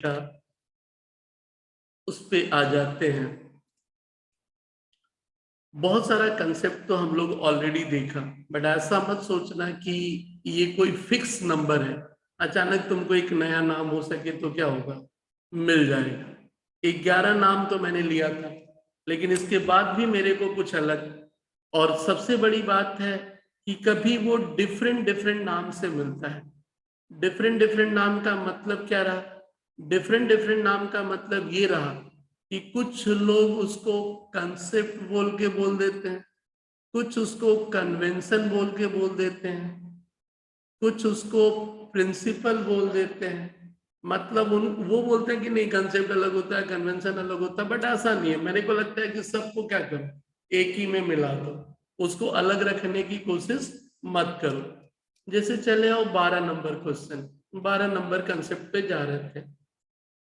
का उस पे आ जाते हैं। बहुत सारा कंसेप्ट तो हम लोग ऑलरेडी देखा, बट ऐसा मत सोचना कि ये कोई फिक्स नंबर है, अचानक तुमको एक नया नाम हो सके तो क्या होगा, मिल जाएगा। 11 नाम तो मैंने लिया था, लेकिन इसके बाद भी मेरे को कुछ अलग। और सबसे बड़ी बात है कि कभी वो डिफरेंट डिफरेंट नाम से मिलता है। डिफरेंट डिफरेंट नाम का मतलब क्या रहा? डिफरेंट डिफरेंट नाम का मतलब ये रहा कि कुछ लोग उसको कंसेप्ट बोल के बोल देते हैं, कुछ उसको कन्वेंशन बोल के बोल देते हैं, कुछ उसको प्रिंसिपल बोल देते हैं। मतलब वो बोलते हैं कि नहीं, कंसेप्ट अलग होता है, कन्वेंशन अलग होता है, बट ऐसा नहीं है। मेरे को लगता है कि सबको क्या करो, एक ही में मिला दो, उसको अलग रखने की कोशिश मत करो। जैसे चले आओ 12 नंबर क्वेश्चन, 12 नंबर कंसेप्ट पे जा रहे थे।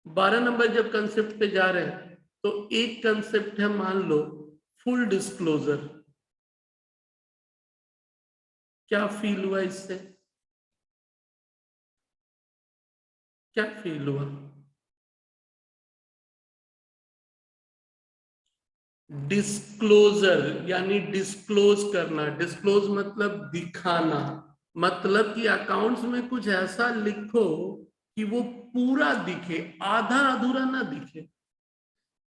12 नंबर जब कंसेप्ट पे जा रहे हैं तो एक कंसेप्ट है, मान लो फुल डिस्क्लोजर। क्या फील हुआ इससे? क्या फील हुआ? डिस्क्लोजर यानी डिस्क्लोज करना। डिस्क्लोज मतलब दिखाना, मतलब कि अकाउंट्स में कुछ ऐसा लिखो कि वो पूरा दिखे, आधा अधूरा ना दिखे।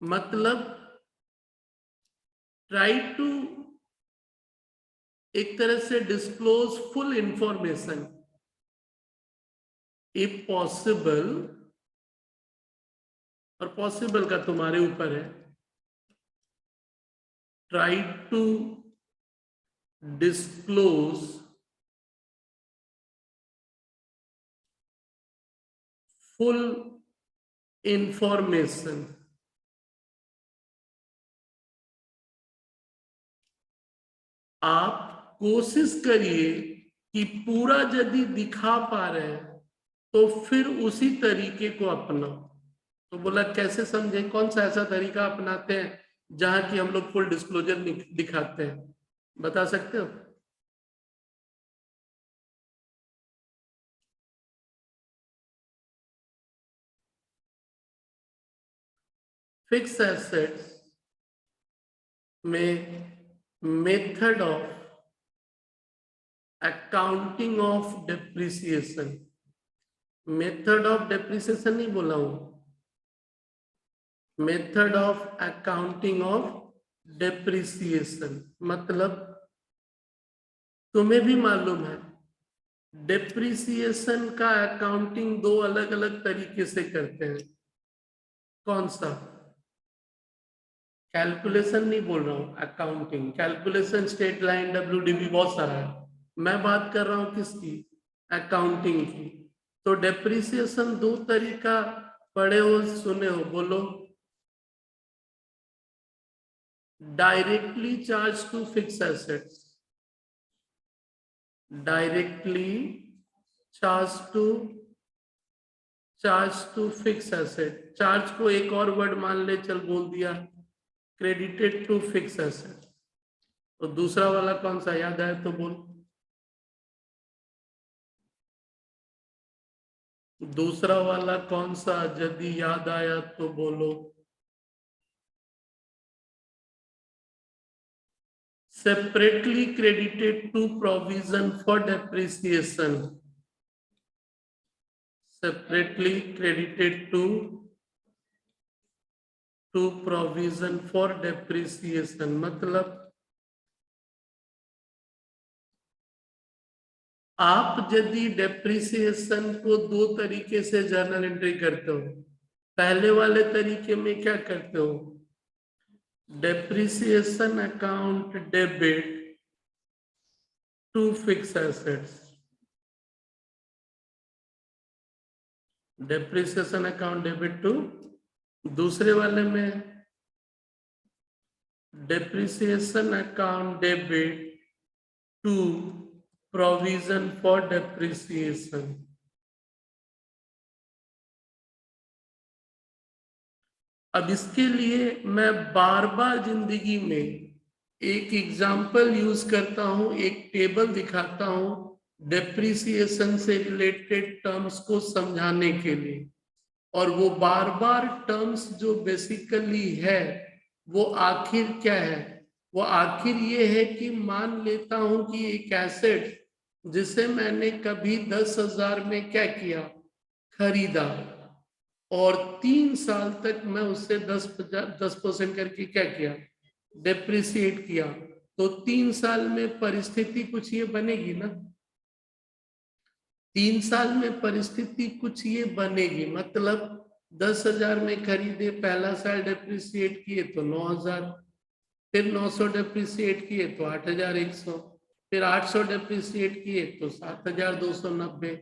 मतलब ट्राई टू एक तरह से disclose full information if possible, और पॉसिबल का तुम्हारे ऊपर है। Try to disclose full information. आप कोशिश करिए कि पूरा यदि दिखा पा रहे हैं तो फिर उसी तरीके को अपनाओ। तो बोला कैसे समझे, कौन सा ऐसा तरीका अपनाते हैं जहां की हम लोग फुल डिस्क्लोजर दिखाते हैं, बता सकते हो? फिक्स एसेट्स में method of accounting of depreciation. Method of depreciation नहीं बोला हूं, method of accounting of depreciation. मतलब तुम्हें भी मालूम है डेप्रिसिएशन का अकाउंटिंग दो अलग अलग तरीके से करते हैं। कौन सा? कैलकुलेशन नहीं बोल रहा हूं, accounting. Calculation state line, WDB बहुत सारा है, मैं बात कर रहा हूं किसकी? अकाउंटिंग की। तो डेप्रिसिएशन दो तरीका पढ़े हो सुने हो, बोलो। Directly charge to fix assets, directly charge to fix asset. Charge को एक और वर्ड मान ले, चल बोल दिया, क्रेडिटेड टू फिक्स एसेट। तो दूसरा वाला कौन सा याद आया तो बोल। दूसरा वाला कौन सा यदि याद आया तो बोलो। Separately credited to provision for depreciation. Separately credited to provision for depreciation. मतलब आप यदि डेप्रिसिएशन को दो तरीके से जर्नल एंट्री करते हो, पहले वाले तरीके में क्या करते हो, depreciation account debit to fix assets. Depreciation account debit to, दूसरे वाले में depreciation account debit to provision for depreciation. अब इसके लिए मैं बार बार जिंदगी में एक एग्जाम्पल यूज करता हूं, एक टेबल दिखाता हूं डेप्रिसिएशन से रिलेटेड टर्म्स को समझाने के लिए। और वो बार बार टर्म्स जो बेसिकली है वो आखिर क्या है, वो आखिर ये है कि मान लेता हूं कि एक एसेट जिसे मैंने कभी 10,000 में क्या किया, खरीदा, और 3 साल तक मैं उससे 10% करके क्या किया, डेप्रिसिएट किया, तो 3 साल में परिस्थिति कुछ ये बनेगी ना, 3 साल में परिस्थिति कुछ ये बनेगी, मतलब 10,000 में खरीदे, पहला साल डेप्रिसिएट किए तो 9,000, फिर 900 डेप्रिसिएट किए तो 8,100, फिर 800 डेप्रिसिएट किए तो 7,290।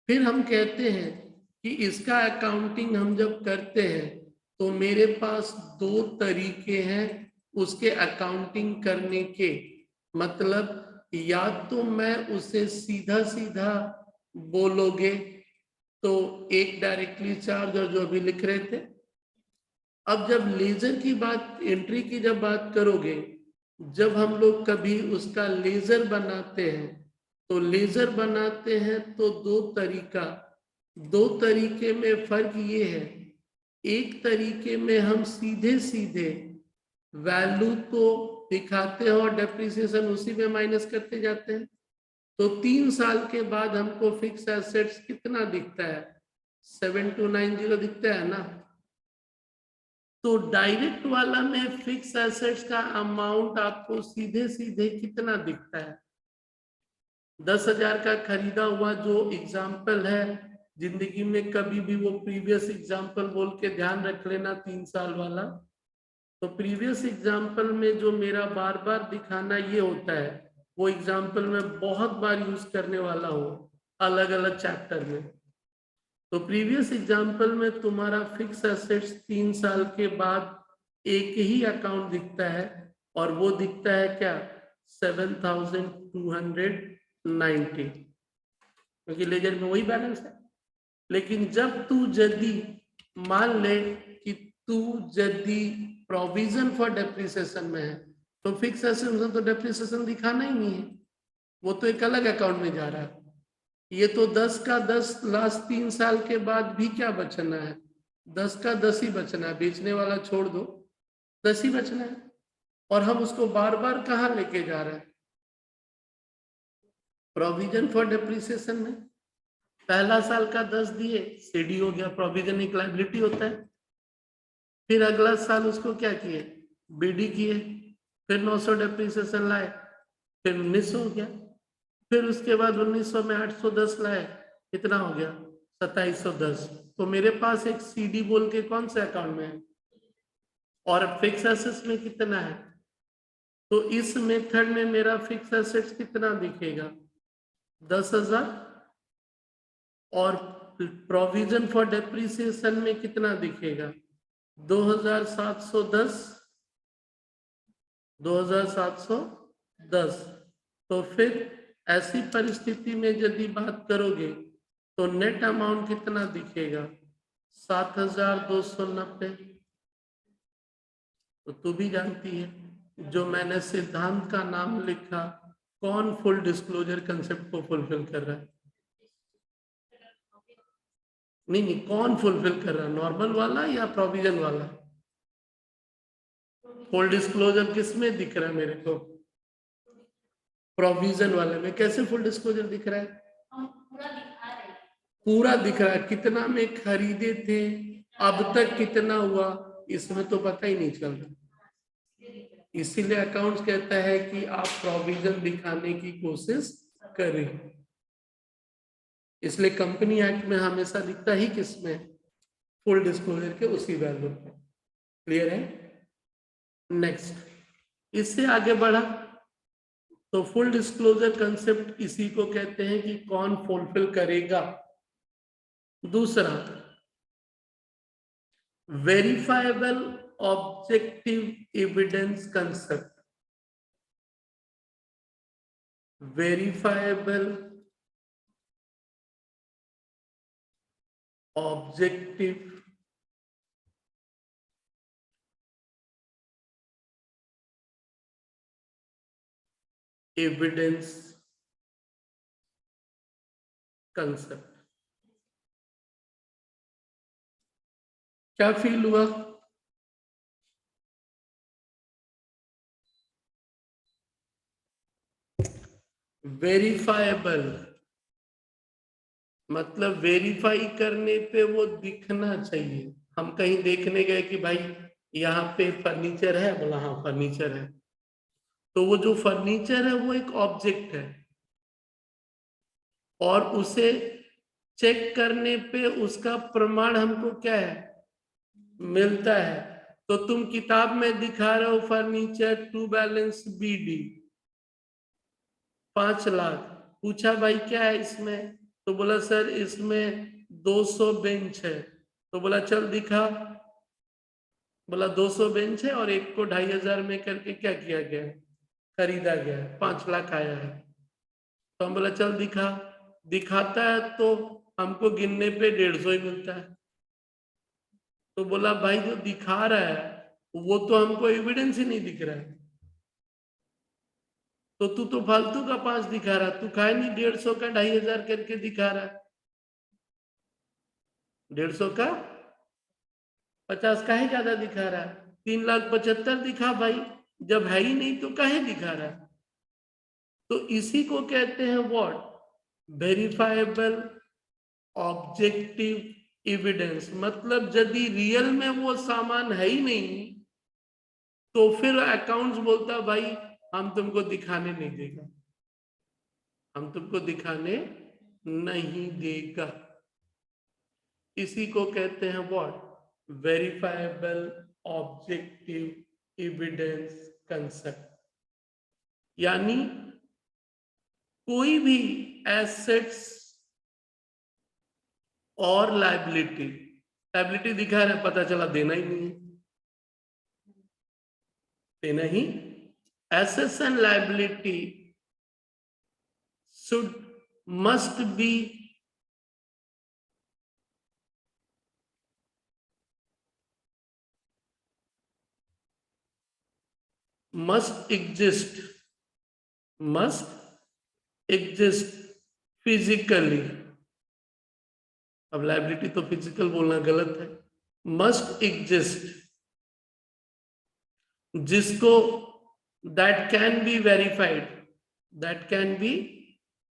फिर हम कहते हैं कि इसका अकाउंटिंग हम जब करते हैं तो मेरे पास 2 तरीके हैं उसके अकाउंटिंग करने के, मतलब या तो मैं उसे सीधा सीधा बोलोगे तो एक डायरेक्टली चार्ज और जो अभी लिख रहे थे। अब जब लेजर की बात, एंट्री की जब बात करोगे, जब हम लोग कभी उसका लेजर बनाते हैं तो लेजर बनाते हैं तो 2 तरीके में फर्क ये है, एक तरीके में हम सीधे सीधे वैल्यू तो दिखाते हैं और डेप्रिसिएशन उसी में माइनस करते जाते हैं, तो 3 साल के बाद हमको फिक्स एसेट्स कितना दिखता है, 7290 दिखता है ना। तो डायरेक्ट वाला में फिक्स एसेट्स का अमाउंट आपको सीधे सीधे कितना दिखता है, 10,000 का खरीदा हुआ जो एग्जाम्पल है, जिंदगी में कभी भी वो प्रीवियस एग्जाम्पल बोल के ध्यान रख लेना 3 साल वाला। तो प्रीवियस एग्जाम्पल में जो मेरा बार बार दिखाना ये होता है, वो एग्जाम्पल में बहुत बार यूज करने वाला हूँ अलग अलग चैप्टर में। तो प्रीवियस एग्जाम्पल में तुम्हारा फिक्स एसेट्स 3 साल के बाद एक ही अकाउंट दिखता है और वो दिखता है क्या, 7,290, क्योंकि लेजर में वही बैलेंस है। लेकिन जब तू यदि मान ले कि तू यदि प्रोविजन फॉर डेप्रिसिएशन में है तो फिक्स एसेट में तो डेप्रिसिएशन दिखाना ही नहीं है, वो तो एक अलग अकाउंट में जा रहा है। ये तो 10 का 10 लास्ट 3 साल के बाद भी क्या बचना है, 10 का 10 ही बचना है, बेचने वाला छोड़ दो, 10 ही बचना है। और हम उसको बार बार कहाँ लेके जा रहे हैं, प्रोविजन फॉर डेप्रिसिएशन में। पहला साल का 10 दिए, सीडी हो गया, प्रोविजन एक लायबिलिटी होता है। फिर अगला साल उसको क्या किए, बीडी किए, फिर 900 डेप्रिसिएशन लाए, फिर 1900 हो गया, फिर उसके बाद 1900 में 810 लाए, कितना हो गया, 2710। तो मेरे पास एक सीडी बोल के कौन से अकाउंट में है, और फिक्स एसेट्स में कितना है, तो इस मेथड में मेरा फिक्स एसेट्स कितना दिखेगा, 10,000, और प्रोविजन फॉर डेप्रिसिएशन में कितना दिखेगा, 2,710, 2,710। तो फिर ऐसी परिस्थिति में यदि बात करोगे तो नेट अमाउंट कितना दिखेगा, 7,290। तो तू भी जानती है जो मैंने सिद्धांत का नाम लिखा, कौन फुल डिस्क्लोजर कंसेप्ट को फुलफिल कर रहा है, नहीं नहीं, कौन फुलफिल कर रहा है, नॉर्मल वाला या प्रोविजन वाला। फुल डिस्क्लोजर किस में दिख रहा है मेरे को, प्रोविजन वाले में। कैसे फुल डिस्क्लोजर दिख रहा है, पूरा दिख रहा है, कितना में खरीदे थे, अब तक कितना हुआ, इसमें तो पता ही नहीं चल रहा। इसीलिए अकाउंट्स कहता है कि आप प्रोविजन दिखाने की कोशिश करें। इसलिए कंपनी एक्ट में हमेशा दिखता ही किसमें, फुल डिस्क्लोजर के उसी वैल्यू पे। क्लियर है। नेक्स्ट, इससे आगे बढ़ा तो फुल डिस्क्लोजर कंसेप्ट इसी को कहते हैं कि कौन फुलफिल करेगा। दूसरा, verifiable objective evidence concept, verifiable objective evidence concept. क्या फील हुआ? वेरीफाएबल मतलब वेरीफाई करने पे वो दिखना चाहिए। हम कहीं देखने गए कि भाई यहाँ पे फर्नीचर है, बोला हाँ फर्नीचर है, तो वो जो फर्नीचर है वो एक ऑब्जेक्ट है और उसे चेक करने पे उसका प्रमाण हमको क्या है, मिलता है। तो तुम किताब में दिखा रहे हो furniture to balance BD 5 lakh, पूछा भाई क्या है इसमें, तो बोला सर इसमें 200 बेंच है। तो बोला चल दिखा, बोला 200 बेंच है और एक को 2500 में करके क्या किया गया, खरीदा गया, 5 लाख आया है। तो हम बोला चल दिखा, दिखाता है तो हमको गिनने पे 150 ही मिलता है। तो बोला भाई जो दिखा रहा है वो तो हमको एविडेंस ही नहीं दिख रहा है, तो तू तो फालतू का 5 दिखा रहा, तू खाए नहीं 150 का 2500 करके दिखा रहा है, 150 का 50 काहे ज्यादा दिखा रहा है, 3,75,000 दिखा भाई, जब है ही नहीं तो काहे दिखा रहा है। तो इसी को कहते हैं व्हाट, वेरीफाएबल ऑब्जेक्टिव एविडेंस। मतलब यदि रियल में वो सामान है ही नहीं तो फिर अकाउंट्स बोलता भाई हम तुमको दिखाने नहीं देगा, हम तुमको दिखाने नहीं देगा। इसी को कहते हैं व्हाट, वेरीफाएबल ऑब्जेक्टिव एविडेंस कंसेप्ट। यानी कोई भी एसेट्स और लायबिलिटी, लायबिलिटी दिखा रहा है पता चला देना ही नहीं है, देना ही, assets and liability should must be must exist physically। अब लाइबिलिटी तो फिजिकल बोलना गलत है, मस्ट एग्जिस्ट, जिसको that can be verified, that can be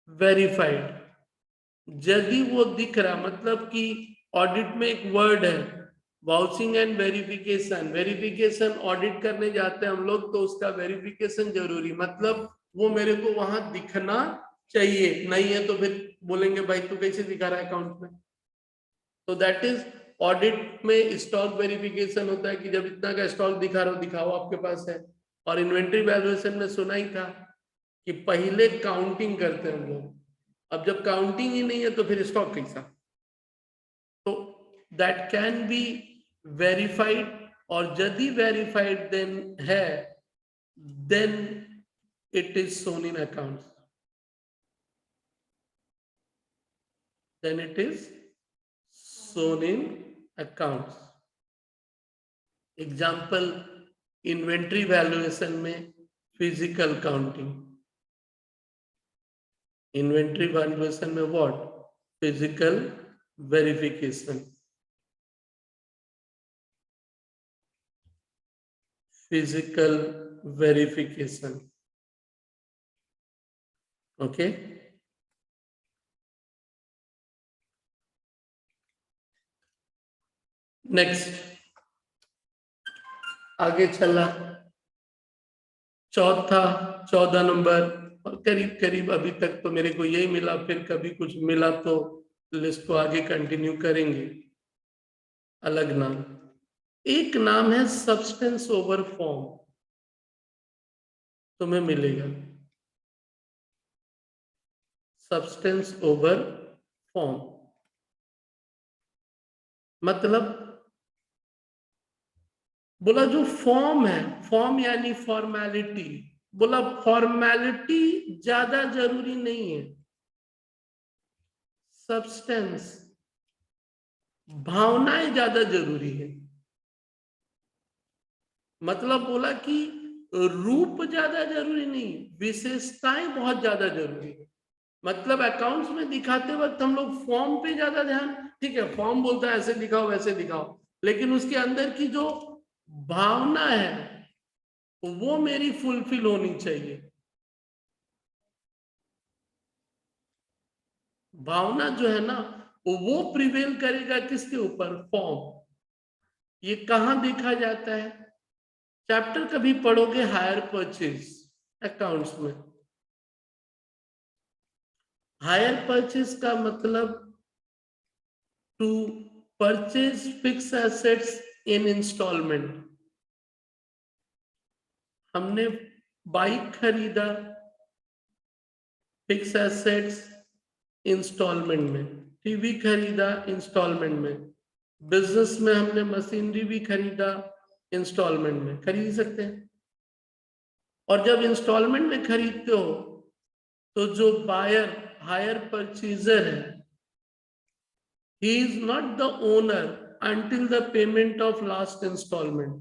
verified. यदि वो दिख रहा, मतलब कि ऑडिट में एक वर्ड है vouching and verification, verification audit करने जाते हैं हम लोग तो उसका वेरिफिकेशन जरूरी, मतलब वो मेरे को वहां दिखना चाहिए, नहीं है तो फिर बोलेंगे भाई तू कैसे दिखा रहा है अकाउंट में। तो दैट इज, ऑडिट में स्टॉक वेरिफिकेशन होता है कि जब इतना का स्टॉक दिखा रहा हो दिखाओ आपके पास है। और इन्वेंट्री वैल्यूएशन में सुना ही था कि पहले काउंटिंग करते हैं हम लोग, अब जब काउंटिंग ही नहीं है तो फिर स्टॉक कैसा। तो दैट कैन बी वेरीफाइड, और यदि वेरीफाइड देन है, then it is shown in accounts, then it is shown in accounts। Example, inventory valuation में फिजिकल काउंटिंग, इन्वेंट्री वैल्यूएशन में what, physical verification, physical verification. Okay, next आगे चला, चौथा 14 number, और करीब करीब अभी तक तो मेरे को यही मिला, फिर कभी कुछ मिला तो लिस्ट को आगे कंटिन्यू करेंगे। अलग नाम, एक नाम है सब्सटेंस ओवर फॉर्म, तुम्हें मिलेगा सब्सटेंस ओवर फॉर्म। मतलब बोला जो फॉर्म है, फॉर्म यानी फॉर्मेलिटी, बोला फॉर्मेलिटी ज्यादा जरूरी नहीं है, सब्सटेंस भावनाएं ज्यादा जरूरी है। मतलब बोला कि रूप ज्यादा जरूरी नहीं, विशेषताएं बहुत ज्यादा जरूरी है। मतलब अकाउंट्स में दिखाते वक्त हम लोग फॉर्म पे ज्यादा ध्यान, ठीक है फॉर्म बोलता है ऐसे दिखाओ वैसे दिखाओ, लेकिन उसके अंदर की जो भावना है वो मेरी फुलफिल होनी चाहिए। भावना जो है ना वो प्रिवेल करेगा किसके ऊपर? फॉर्म। ये कहां देखा जाता है? चैप्टर कभी पढ़ोगे हायर परचेज अकाउंट्स में। हायर परचेज का मतलब to purchase fix assets in installment. हमने बाइक खरीदा फिक्स एसेट्स इंस्टॉलमेंट में, टीवी खरीदा इंस्टॉलमेंट में, बिजनेस में हमने मशीनरी भी खरीदा इंस्टॉलमेंट में, खरीद सकते हैं। और जब इंस्टॉलमेंट में खरीदते हो तो जो बायर हायर परचेजर है, he is not the owner until the payment of last installment.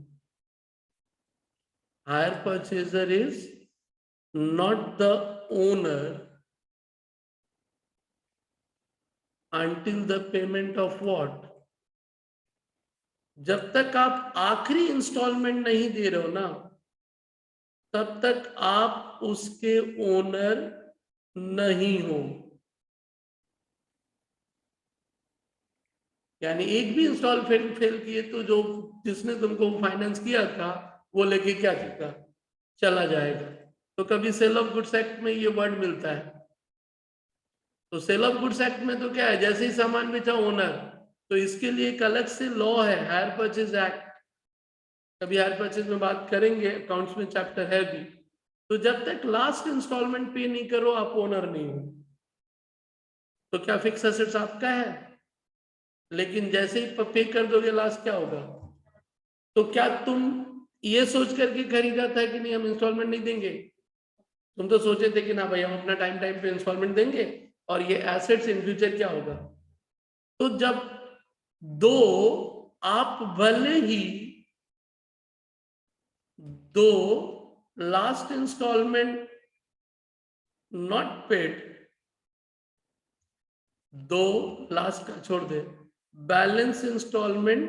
Hire purchaser is not the owner until the payment of what? जब तक आप आखिरी इंस्टॉलमेंट नहीं दे रहे हो ना, तब तक आप उसके ओनर नहीं हो। यानी एक भी इंस्टॉल फेल किए तो जो जिसने तुमको फाइनेंस किया था वो लेके क्या चुका चला जाएगा। तो कभी सेल ऑफ गुड्स एक्ट में ये वर्ड मिलता है। तो सेल ऑफ गुड्स एक्ट में तो क्या है, जैसे ही सामान बेचा ओनर, तो इसके लिए एक अलग से लॉ है, हायर परचेज एक्ट। कभी हायर परचेज में बात करेंगे, अकाउंट्स में चैप्टर है भी। तो जब तक लास्ट इंस्टॉलमेंट पे नहीं करो आप ओनर नहीं हो। तो क्या फिक्स एसेट्स आपका है, लेकिन जैसे ही पे कर दोगे लास्ट क्या होगा? तो क्या तुम ये सोच करके खरीदा था कि नहीं हम इंस्टॉलमेंट नहीं देंगे? तुम तो सोचे थे कि ना भाई हम अपना टाइम टाइम पे इंस्टॉलमेंट देंगे और ये एसेट्स इन फ्यूचर क्या होगा। तो जब दो आप भले ही दो लास्ट इंस्टॉलमेंट नॉट पेड, दो लास्ट का छोड़ दे, बैलेंस इंस्टॉलमेंट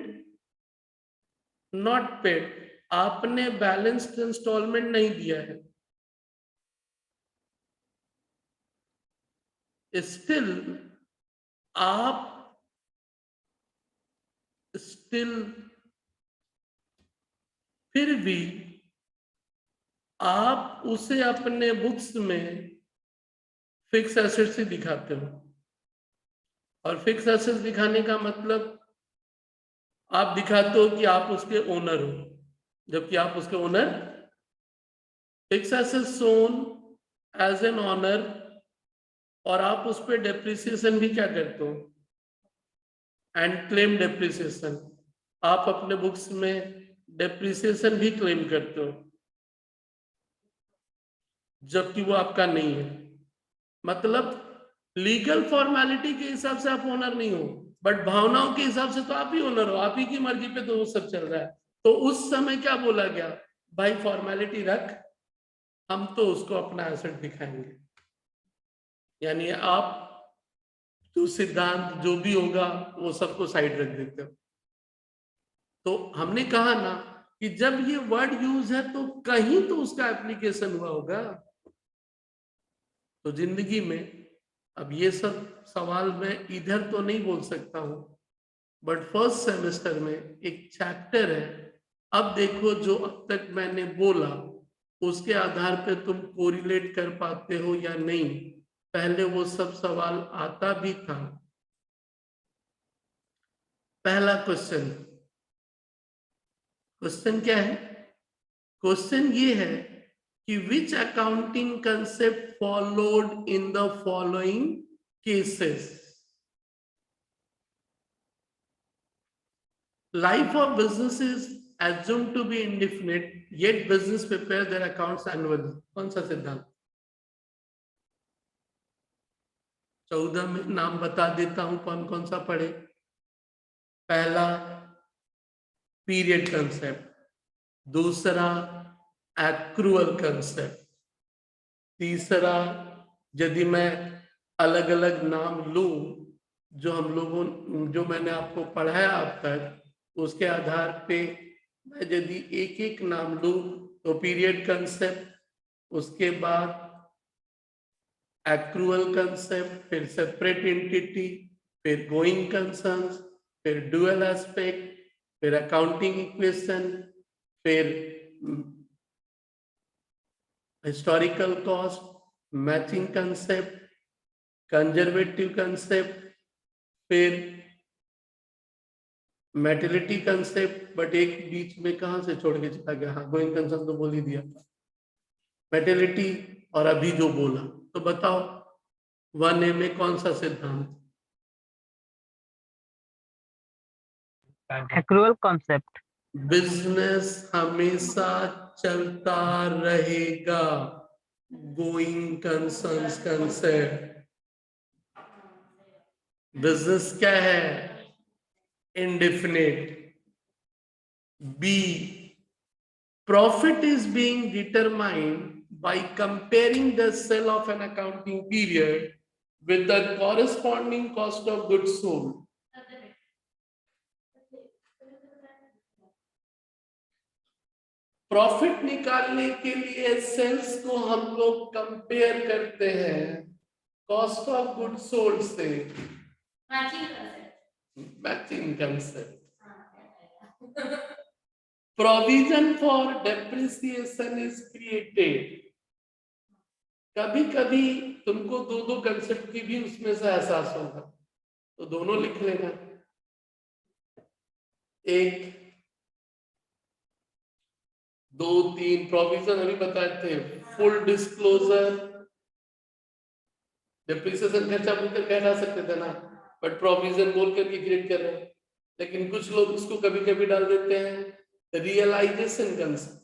नॉट पेड, आपने बैलेंस्ड इंस्टॉलमेंट नहीं दिया है, स्टिल आप फिर भी आप उसे अपने बुक्स में फिक्स एसेट्स ही दिखाते हो। और फिक्स एसेट्स दिखाने का मतलब आप दिखाते हो कि आप उसके ओनर हो, जबकि आप उसके owner. Fix assets shown as an owner, और आप उस पर डेप्रिसिएशन भी क्या करते हो, एंड क्लेम डेप्रिसिएशन। आप अपने बुक्स में डेप्रिसिएशन भी क्लेम करते हो, जबकि वो आपका नहीं है। मतलब लीगल फॉर्मेलिटी के हिसाब से आप ओनर नहीं हो, बट भावनाओं के हिसाब से तो आप ही ओनर हो, आप ही की मर्जी पे तो वो सब चल रहा है। तो उस समय क्या बोला गया, भाई फॉर्मेलिटी रख, हम तो उसको अपना एसेट दिखाएंगे। यानी आप जो सिद्धांत जो भी होगा वो सबको साइड रख देते हो। तो हमने कहा ना कि जब ये वर्ड यूज है तो कहीं तो उसका एप्लीकेशन हुआ होगा। तो जिंदगी में अब ये सब सवाल मैं इधर तो नहीं बोल सकता हूं, बट फर्स्ट सेमेस्टर में एक चैप्टर है। अब देखो जो अब तक मैंने बोला उसके आधार पे तुम कोरिलेट कर पाते हो या नहीं। पहले वो सब सवाल आता भी था। पहला क्वेश्चन, क्वेश्चन क्या है? क्वेश्चन ये है कि which accounting concept followed in the following cases. Life of business is assumed to be indefinite, yet business prepare their accounts annually. कौन सा सिद्धांत? 14 में नाम बता देता हूं कौन कौन सा पढ़े। पहला पीरियड कंसेप्ट, दूसरा एक्रूअल कंसेप्ट, तीसरा यदि मैं अलग अलग नाम लूं जो हम लोगों जो मैंने आपको पढ़ाया अब तक उसके आधार पे मैं यदि एक एक नाम लूं तो पीरियड कंसेप्ट, उसके बाद एक्रूअल कंसेप्ट, फिर सेपरेट एंटिटी, फिर गोइंग कंसर्न्स, फिर डुअल एस्पेक्ट, फिर अकाउंटिंग इक्वेशन, फिर historical cost, matching concept, conservative concept, फिर मेटलिटी कंसेप्ट, बट एक बीच में कहां से छोड़ के चला गया, हाँ गोइंग कंसर्न तो बोल ही दिया था, मेटलिटी, और अभी जो बोला। तो बताओ 1A में कौन सा सिद्धांत? Accrual concept. बिजनेस हमेशा चलता रहेगा, गोइंग कंसर्न्स कंसेप्ट। बिजनेस क्या है? indefinite. B, profit is being determined by comparing the sale of an accounting period with the corresponding cost of goods sold. Profit निकालने के लिए सेल्स को हम लोग कंपेयर करते हैं कॉस्ट ऑफ गुड्स सोल्ड से। Matching concept. Provision for depreciation is created. कभी कभी तुमको दो दो कंसेप्ट की भी उसमें से एहसास होगा तो दोनों लिख लेना। एक दो तीन प्रोविजन अभी बताए थे, फुल डिस्क्लोजर, डेप्रिसिएशन खर्चा बोलकर कह सकते थे ना, बट प्रोविजन बोल करके क्रिएट कर रहे हैं। लेकिन कुछ लोग इसको कभी कभी डाल देते हैं रियलाइजेशन कंसेप्ट,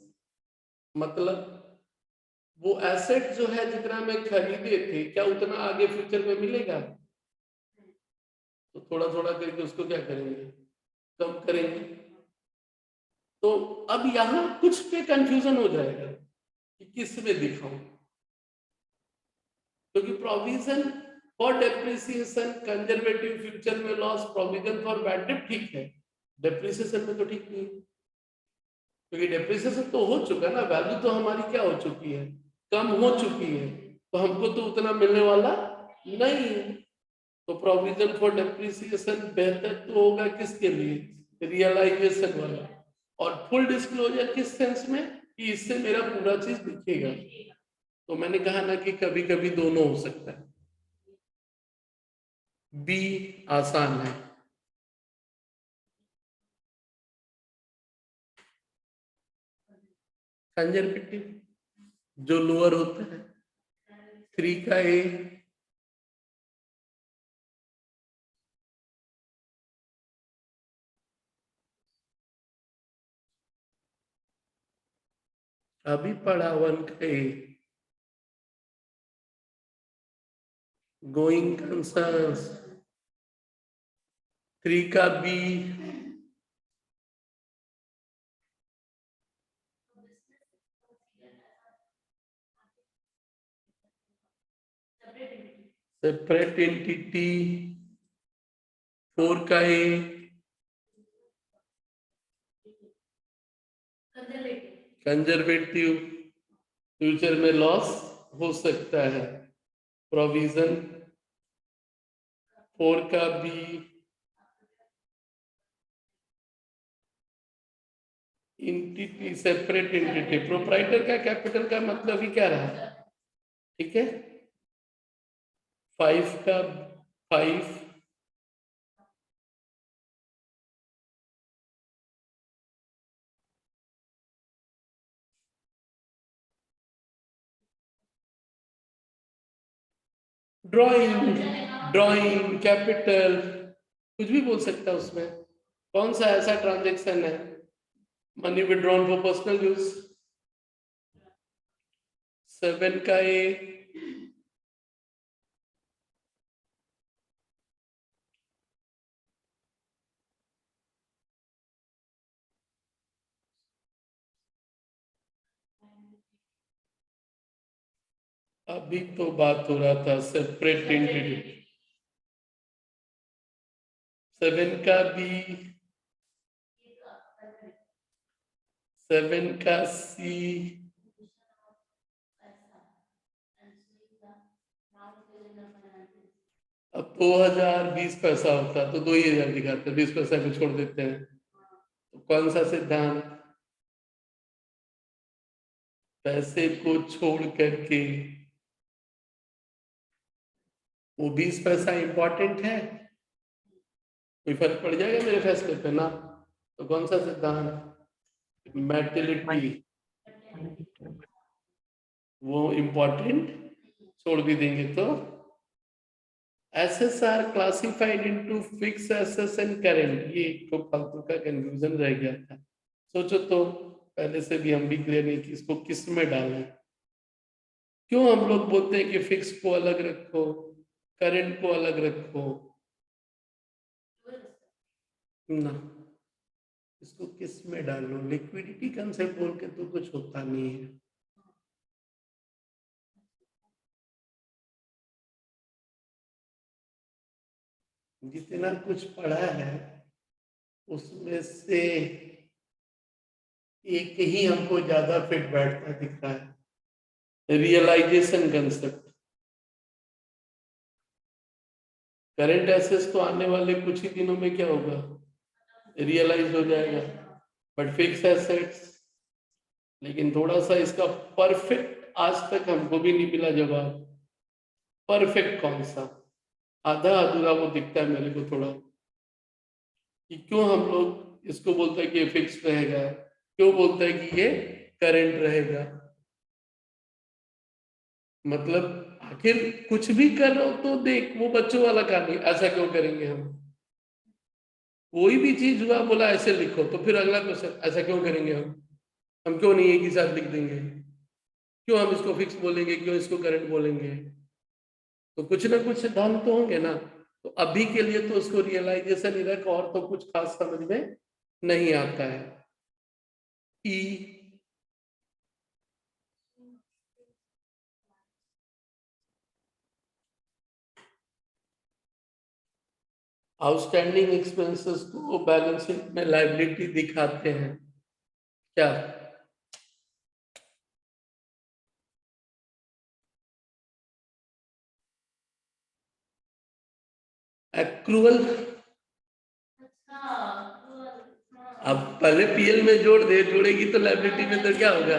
मतलब वो एसेट जो है जितना में खरीदे थे क्या उतना आगे फ्यूचर में मिलेगा, तो थोड़ा थोड़ा करके उसको क्या करेंगे, कम करेंगे। तो अब यहां कुछ पे कंफ्यूजन हो जाएगा कि किस में दिखाऊं, क्योंकि provision for depreciation, conservative future में loss, provision for bad debt ठीक है, डेप्रिसिएशन में तो ठीक नहीं, क्योंकि डेप्रिसिएशन तो हो चुका ना, वैल्यू तो हमारी क्या हो चुकी है, कम हो चुकी है, तो हमको तो उतना मिलने वाला नहीं है। तो प्रोविजन फॉर डेप्रिसिएशन बेहतर तो होगा किसके लिए, रियलाइजेशन वाला। और फुल डिस्क्लोजर किस सेंस में कि इससे मेरा पूरा चीज दिखेगा। तो मैंने कहा ना कि कभी कभी दोनों हो सकता है। बी आसान है। कंजर्वेटिव जो लोअर होता है, 3 का ए, अभी पढ़ा 1 का ए, गोइंग कंसर्न्स, 3 का बी, सेपरेट एंटिटी, 4 का ए, कंजर्वेटिव फ्यूचर में लॉस हो सकता है, प्रोविजन 4 का B, entity separate entity, proprietor का कैपिटल का मतलब ही क्या रहा, ठीक है। 5 का 5, ड्राइंग, ड्राइंग कैपिटल कुछ भी बोल सकता है उसमें। कौन सा ऐसा ट्रांजैक्शन है, money withdrawn for personal use, 7 का ए, अभी तो बात हो रहा था सेपरेट एंटिटी, 7 का बी, 7 का सी, अब 2020 पैसा होता तो 2000 दिखाते, 20 पैसा को छोड़ देते हैं। तो कौन सा सिद्धांत? पैसे को छोड़ करके वो 20 पैसा इंपॉर्टेंट है, कोई फर्क पड़ जाएगा मेरे फैसले पे ना। तो कौन सा सिद्धांत? मेटिलिटी, वो इंपॉर्टेंट छोड़ भी देंगे तो। Assets are classified into fix assets and current, ये एक तो फालतू का कंफ्यूजन रह गया था। सोचो तो, पहले से भी हम भी क्लियर नहीं कि इसको किस में डालें। क्यों हम लोग बोलते हैं कि फिक्स को अलग रखो, करंट को अलग रखो ना, इसको किस में डालो? लिक्विडिटी कंसेप्ट बोल के तो कुछ होता नहीं है। जितना कुछ पढ़ा है उसमें से एक ही हमको ज्यादा फिट बैठता दिख रहा है, रियलाइजेशन कंसेप्ट। करंट एसेट्स तो आने वाले कुछ ही दिनों में क्या होगा, रियलाइज हो जाएगा, बट फिक्स एसेट्स, लेकिन थोड़ा सा इसका परफेक्ट आज तक हमको भी नहीं मिला जवाब। परफेक्ट कौन सा? आधा अधूरा वो दिखता है मेरे को थोड़ा, कि क्यों हम लोग इसको बोलते हैं कि ये फिक्स रहेगा, क्यों बोलते हैं कि ये करंट रहेगा। मतलब आखिर कुछ भी कर रहे हो तो देख, वो बच्चों वाला कहानी, ऐसा क्यों करेंगे हम? कोई भी चीज हुआ, बोला ऐसे लिखो, तो फिर अगला क्वेश्चन, ऐसा क्यों करेंगे हम क्यों नहीं एक ही साथ लिख देंगे? क्यों हम इसको फिक्स बोलेंगे, क्यों इसको करंट बोलेंगे? तो कुछ ना कुछ सिद्धांत तो होंगे ना। तो अभी के लिए तो उसको रियलाइजेशन ही रख, और तो कुछ खास समझ में नहीं आता है। ई, आउटस्टैंडिंग एक्सपेंसेस को बैलेंस शीट में लायबिलिटी दिखाते हैं क्या? एक्रूअल, अब पहले पीएल में जोड़ दे, जोड़ेगी तो लायबिलिटी में तो क्या होगा,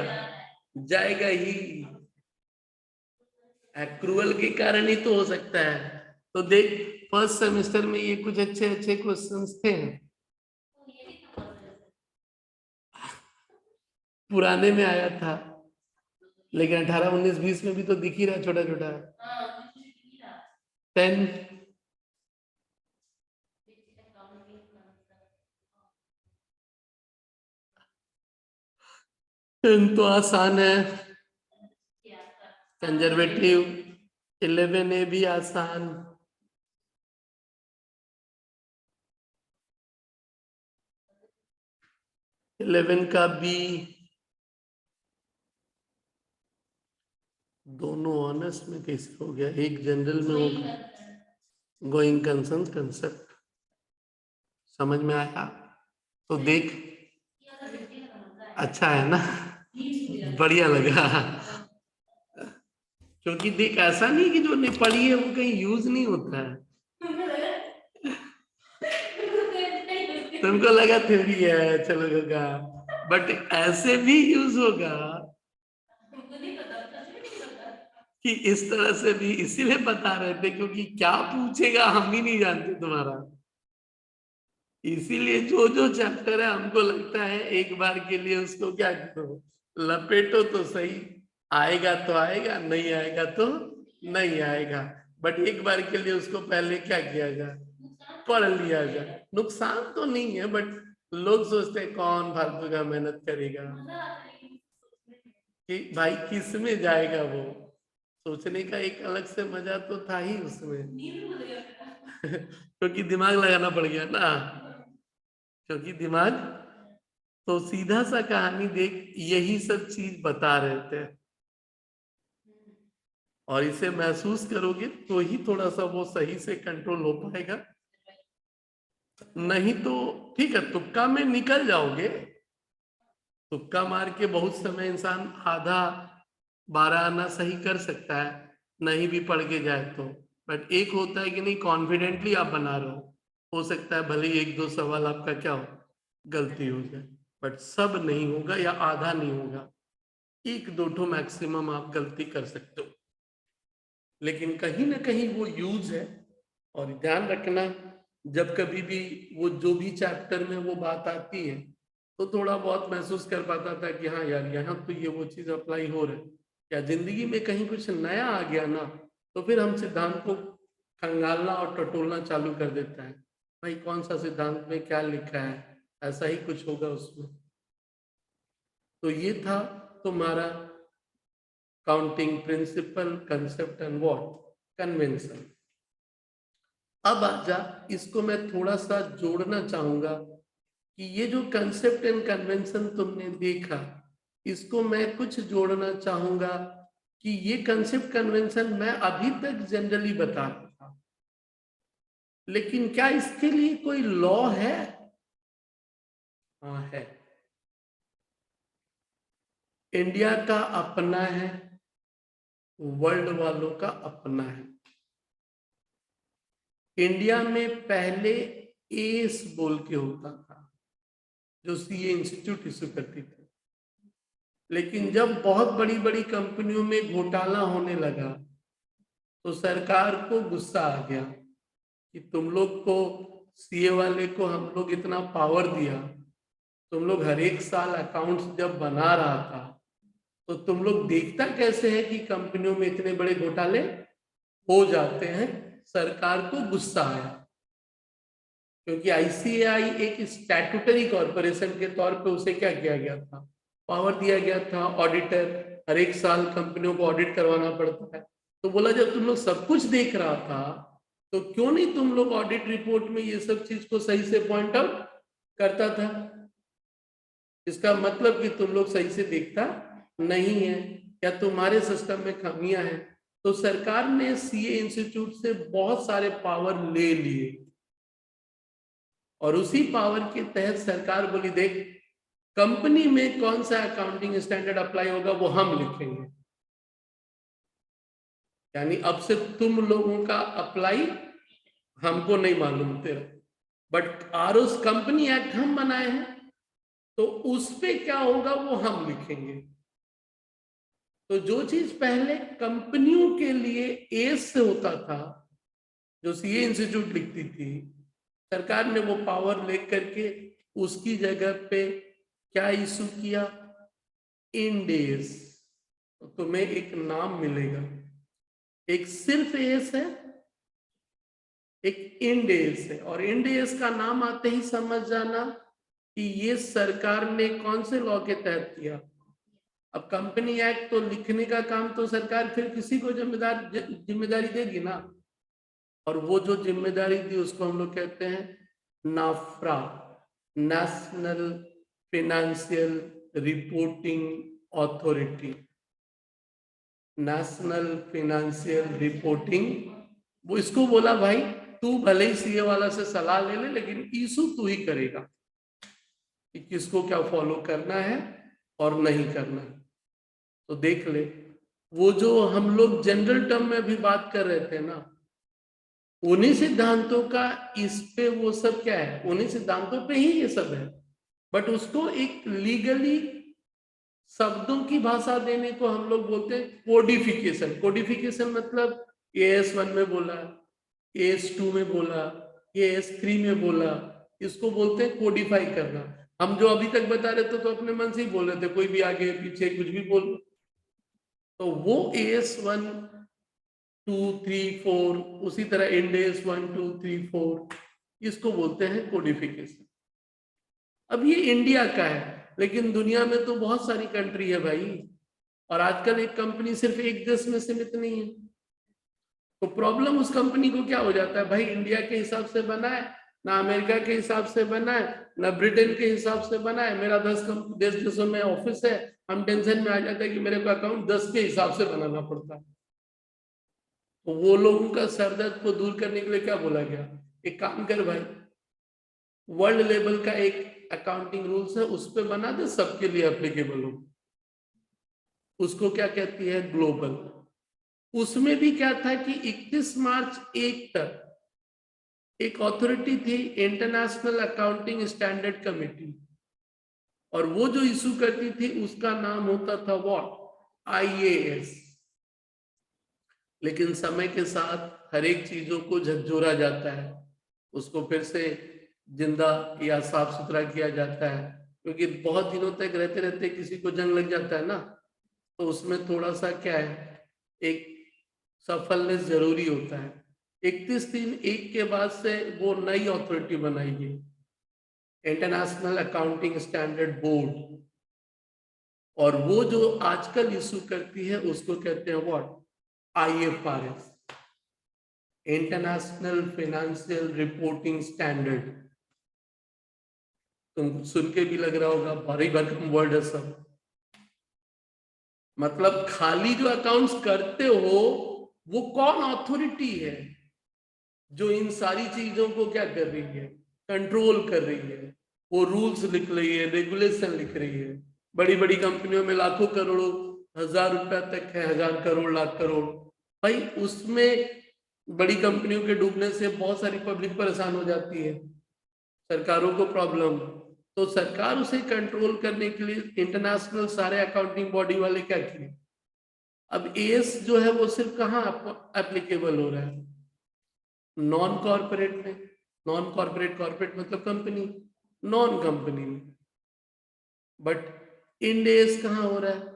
जाएगा ही। एक्रूअल के कारण ही तो हो सकता है। तो देख, फर्स्ट सेमेस्टर में ये कुछ अच्छे अच्छे क्वेश्चंस थे, पुराने में आया था, लेकिन 18, 19, 20 में भी तो दिख ही रहा छोटा छोटा। 10, तो आसान है। कंजर्वेटिव 11A भी आसान। इलेवन का बी, दोनों ऑनर्स में कैसे हो गया, एक जनरल में हो गया। गोइंग कंसर्न कंसेप्ट समझ में आया? तो देख, अच्छा है ना, बढ़िया लगा। क्योंकि देख, ऐसा नहीं कि जो नहीं पढ़ी है वो कहीं यूज नहीं होता है। तुमको लगा थ्योरी है, चलो होगा, बट ऐसे भी यूज होगा कि इस तरह से भी, इसीलिए बता रहे थे क्योंकि क्या पूछेगा हम भी नहीं जानते तुम्हारा। इसीलिए जो जो चैप्टर है हमको लगता है एक बार के लिए उसको क्या करो, लपेटो तो सही, आएगा तो आएगा, नहीं आएगा तो नहीं आएगा, बट एक बार के लिए उसको पहले क्या किया जाए, पढ़ लिया जाए। नुकसान तो नहीं है, बट लोग सोचते हैं कौन फालतू का मेहनत करेगा, कि भाई किस में जाएगा वो। सोचने का एक अलग से मजा तो था ही उसमें। क्योंकि दिमाग लगाना पड़ गया ना, क्योंकि दिमाग, तो सीधा सा कहानी देख, यही सब चीज बता रहे थे, और इसे महसूस करोगे तो ही थोड़ा सा वो सही से कंट्रोल हो पाएगा। नहीं तो ठीक है, तुक्का में निकल जाओगे। तुक्का मार के बहुत समय इंसान आधा 12 आना सही कर सकता है, नहीं भी पढ़ के जाए तो। बट एक होता है कि नहीं, कॉन्फिडेंटली आप बना रहे हो सकता है भले ही एक दो सवाल आपका क्या हो, गलती हो जाए, बट सब नहीं होगा या आधा नहीं होगा, एक दो ठो मैक्सिमम आप गलती कर सकते हो। लेकिन कहीं ना कहीं वो यूज है। और ध्यान रखना, जब कभी भी वो जो भी चैप्टर में वो बात आती है, तो थोड़ा बहुत महसूस कर पाता था कि हाँ यार, यहाँ तो ये वो चीज अप्लाई हो रहा है। या जिंदगी में कहीं कुछ नया आ गया ना, तो फिर हम सिद्धांत को खंगालना और टटोलना चालू कर देता है, भाई कौन सा सिद्धांत में क्या लिखा है, ऐसा ही कुछ होगा उसमें। तो ये था तुम्हारा counting principle, concept and what, convention. अब आजा, इसको मैं थोड़ा सा जोड़ना चाहूंगा कि ये जो कंसेप्ट एंड कन्वेंशन तुमने देखा, इसको मैं कुछ जोड़ना चाहूंगा कि ये कंसेप्ट कन्वेंशन मैं अभी तक जनरली बता रहा था, लेकिन क्या इसके लिए कोई लॉ है? हाँ है। इंडिया का अपना है, वर्ल्ड वालों का अपना है। इंडिया में पहले एस बोल के होता था, जो सीए इंस्टीट्यूट इश्यू करती थी। लेकिन जब बहुत बड़ी बड़ी कंपनियों में घोटाला होने लगा, तो सरकार को गुस्सा आ गया कि तुम लोग को, सीए वाले को हम लोग इतना पावर दिया, तुम लोग हर एक साल अकाउंट्स जब बना रहा था, तो तुम लोग देखता कैसे है कि कंपनियों में इतने बड़े घोटाले हो जाते हैं। सरकार को गुस्सा आया, क्योंकि आईसीएआई एक स्टैट्यूटरी कॉरपोरेशन के तौर पे उसे क्या किया गया था, पावर दिया गया था, ऑडिटर, हर एक साल कंपनियों को ऑडिट करवाना पड़ता है। तो बोला जब तुम लोग सब कुछ देख रहा था, तो क्यों नहीं तुम लोग ऑडिट रिपोर्ट में ये सब चीज को सही से पॉइंट आउट करता था? इसका मतलब कि तुम लोग सही से देखता नहीं है, या तुम्हारे सिस्टम में खामियां हैं। तो सरकार ने सीए इंस्टीट्यूट से बहुत सारे पावर ले लिए, और उसी पावर के तहत सरकार बोली देख, कंपनी में कौन सा अकाउंटिंग स्टैंडर्ड अप्लाई होगा वो हम लिखेंगे। यानी अब से तुम लोगों का अप्लाई हमको नहीं मालूम तेरा, बट आरओस कंपनी एक्ट हम बनाए हैं, तो उस पे क्या होगा वो हम लिखेंगे। तो जो चीज पहले कंपनियों के लिए एस से होता था, जो सीए इंस्टीट्यूट लिखती थी, सरकार ने वो पावर लेकर के उसकी जगह पे क्या इशू किया, इंडेस। तो तुम्हें एक नाम मिलेगा, एक सिर्फ एस है, एक इंडेस है। और इंडेस का नाम आते ही समझ जाना कि ये सरकार ने कौन से लॉ के तहत किया। अब कंपनी एक्ट तो लिखने का काम तो सरकार फिर किसी को जिम्मेदारी देगी ना, और वो जो जिम्मेदारी दी उसको हम लोग कहते हैं नाफ्रा, national financial reporting authority. National financial reporting, वो इसको बोला भाई तू भले ही सीए वाला से सलाह ले ले, लेकिन इशू तू ही करेगा कि किसको क्या फॉलो करना है और नहीं करना है। तो देख ले, वो जो हम लोग जनरल टर्म में भी बात कर रहे थे ना, उन्हीं सिद्धांतों का इस पे वो सब क्या है, उन्हीं सिद्धांतों पे ही ये सब है, बट उसको एक लीगली शब्दों की भाषा देने को हम लोग बोलते हैं कोडिफिकेशन। कोडिफिकेशन मतलब AS1 में बोला, AS2 में बोला, AS3 में बोला, इसको बोलते हैं कोडिफाई करना। हम जो अभी तक बता रहे थे तो अपने मन से ही बोल रहे थे, कोई भी आगे पीछे कुछ भी बोल। तो वो AS1 2 3 4, उसी तरह इंडेस 1 2 3 4, इसको बोलते हैं कोडिफिकेशन। अब ये इंडिया का है, लेकिन दुनिया में तो बहुत सारी कंट्री है भाई, और आजकल एक कंपनी सिर्फ एक देश में सीमित नहीं है। तो प्रॉब्लम उस कंपनी को क्या हो जाता है, भाई इंडिया के हिसाब से बना है ना, अमेरिका के हिसाब से बना है ना, ब्रिटेन के हिसाब से बना है। मेरा 10 देशों में ऑफिस है, हम टेंशन में आ जाते हैं कि मेरे को अकाउंट 10 के हिसाब से बनाना पड़ता है। तो वो लोगों का सरदर्द को दूर करने के लिए क्या बोला गया, एक काम कर भाई, वर्ल्ड लेवल का एक अकाउंटिंग रूल्स है, उस पे बना दे, सबके लिए एप्लीकेबल हो, उसको क्या कहती है, ग्लोबल। उसमें भी क्या था कि 31 मार्च 1 तक एक अथॉरिटी थी, इंटरनेशनल अकाउंटिंग स्टैंडर्ड कमेटी, और वो जो इशू करती थी उसका नाम होता था व्हाट, IAS। लेकिन समय के साथ हर एक चीजों को झकझोरा जाता है, उसको फिर से जिंदा या साफ सुथरा किया जाता है, क्योंकि बहुत दिनों तक रहते रहते किसी को जंग लग जाता है ना, तो उसमें थोड़ा सा क्या है, एक सफलनेस जरूरी होता है। 31/3/1 के बाद से वो नई अथॉरिटी बनाई गई, इंटरनेशनल अकाउंटिंग स्टैंडर्ड बोर्ड, और वो जो आजकल इशू करती है उसको कहते हैं what, IFRS, international financial reporting standard. तुम सुन के भी लग रहा होगा भारी भरकम वर्ड है सब, मतलब खाली जो अकाउंट्स करते हो वो कौन अथॉरिटी है जो इन सारी चीजों को क्या कर रही है, कंट्रोल कर रही है, वो रूल्स लिख रही है, रेगुलेशन लिख रही है। बड़ी बड़ी कंपनियों में लाखों करोड़ों, 1000 रुपया तक है, 1000 करोड़, लाख करोड़। भाई उसमें बड़ी कंपनियों के डूबने से बहुत सारी पब्लिक परेशान हो जाती है, सरकारों को प्रॉब्लम, तो सरकार उसे कंट्रोल करने के लिए इंटरनेशनल सारे अकाउंटिंग बॉडी वाले क्या किए, अब AS जो है वो सिर्फ कहाँ एप्लीकेबल हो रहा है, नॉन कॉर्पोरेट में, नॉन कॉर्पोरेट, कॉर्पोरेट मतलब कंपनी, नॉन कंपनी में, बट इंड AS कहाँ हो रहा है,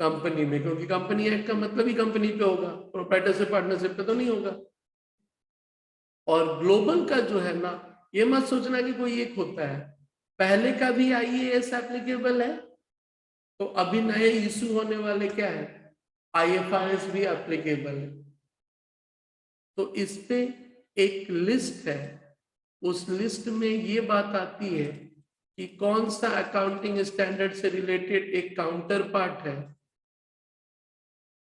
कंपनी में, क्योंकि कंपनी एक्ट का मतलब ही कंपनी पे होगा, प्रोप्राइटरशिप पार्टनरशिप पे तो नहीं होगा। और ग्लोबल का जो है ना, ये मत सोचना कि कोई एक होता है, पहले का भी IAS एप्लीकेबल है, तो अभी नए इशू होने वाले क्या है, IFRS भी एप्लीकेबल है। तो इस पे एक लिस्ट है, उस लिस्ट में ये बात आती है कि कौन सा अकाउंटिंग स्टैंडर्ड से रिलेटेड एक काउंटर पार्ट है